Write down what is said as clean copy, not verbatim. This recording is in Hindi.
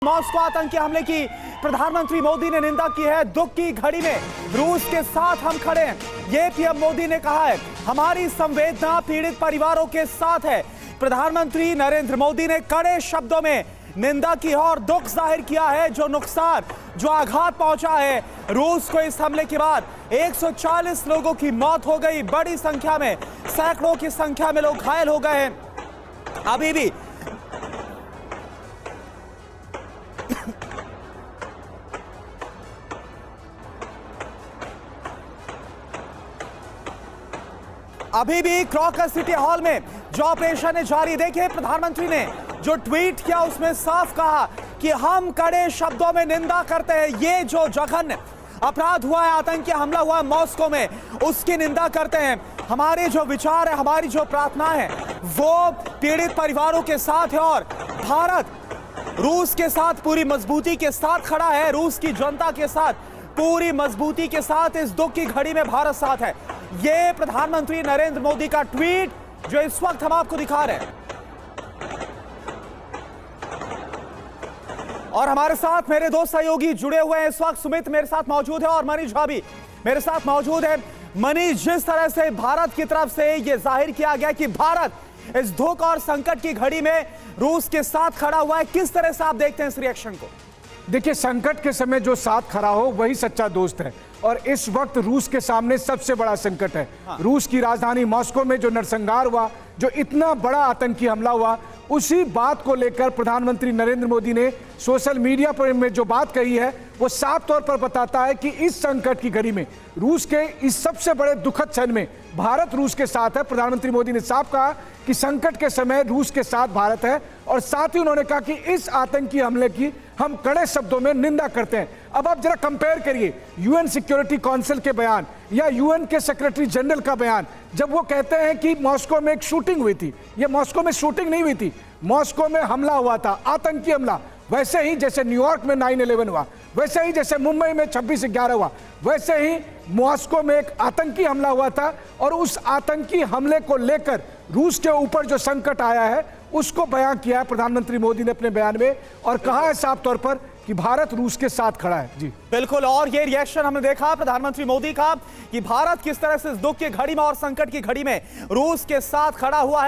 मॉस्को आतंकी हमले की प्रधानमंत्री मोदी ने निंदा की है। दुख की घड़ी में रूस के साथ हम खड़े हैं, ये पीएम मोदी ने कहा है। हमारी संवेदना पीड़ित परिवारों के साथ है। प्रधानमंत्री नरेंद्र मोदी ने कड़े शब्दों में निंदा की है और दुख जाहिर किया है। जो नुकसान, जो आघात पहुंचा है रूस को इस हमले के बाद 140 लोगों की मौत हो गई, बड़ी संख्या में, सैकड़ों की संख्या में लोग घायल हो गए हैं। अभी भी क्रॉकस सिटी हॉल में जो ऑपरेशन है जारी। देखिए, प्रधानमंत्री ने जो ट्वीट किया उसमें साफ कहा कि हम कड़े शब्दों में निंदा करते हैं। ये जो जघन्य अपराध हुआ है, आतंकी हमला हुआ है मॉस्को में, उसकी निंदा करते हैं। हमारे जो विचार है, हमारी जो प्रार्थना है वो पीड़ित परिवारों के साथ है और भारत रूस के साथ पूरी मजबूती के साथ खड़ा है। रूस की जनता के साथ पूरी मजबूती के साथ इस दुख की घड़ी में भारत साथ है। ये प्रधानमंत्री नरेंद्र मोदी का ट्वीट जो इस वक्त हम आपको दिखा रहे हैं। और हमारे साथ मेरे दो सहयोगी जुड़े हुए हैं इस वक्त। सुमित मेरे साथ मौजूद है और मनीष भाभी मेरे साथ मौजूद है। मनीष, जिस तरह से भारत की तरफ से यह जाहिर किया गया कि भारत इस दुख और संकट की घड़ी में रूस के साथ खड़ा हुआ है, किस तरह से आप देखते हैं इस रिएक्शन को? देखिए, संकट के समय जो साथ खड़ा हो वही सच्चा दोस्त है और इस वक्त रूस के सामने सबसे बड़ा संकट है। रूस की राजधानी मॉस्को में जो नरसंहार हुआ, जो इतना बड़ा आतंकी हमला हुआ, उसी बात को लेकर प्रधानमंत्री नरेंद्र मोदी ने सोशल मीडिया पर में जो बात कही है वो साफ तौर पर बताता है कि इस संकट की घड़ी में, रूस के इस सबसे बड़े दुखद क्षण में भारत रूस के साथ है। प्रधानमंत्री मोदी ने साफ कहा कि संकट के समय रूस के साथ भारत है और साथ ही उन्होंने कहा कि इस आतंकी हमले की हम कड़े शब्दों में निंदा करते हैं। अब आप जरा कंपेयर करिए यूएन सिक्योरिटी काउंसिल के बयान या यूएन के सेक्रेटरी जनरल का बयान, जब वो कहते हैं कि मॉस्को में एक शूटिंग हुई थी। ये मॉस्को में शूटिंग नहीं हुई थी, मॉस्को में हमला हुआ था, आतंकी हमला। वैसे ही जैसे न्यूयॉर्क में 9/11 हुआ, वैसे ही जैसे मुंबई में 26/11 हुआ, वैसे ही मॉस्को में एक आतंकी हमला हुआ था। और उस आतंकी हमले को लेकर रूस के ऊपर जो संकट आया है उसको बयान किया है प्रधानमंत्री मोदी ने अपने बयान में और कहा है साफ तौर पर कि भारत रूस के साथ खड़ा है। जी बिल्कुल, और ये रिएक्शन हमने देखा प्रधानमंत्री मोदी का कि भारत किस तरह से इस दुख की घड़ी में और संकट की घड़ी में रूस के साथ खड़ा हुआ है।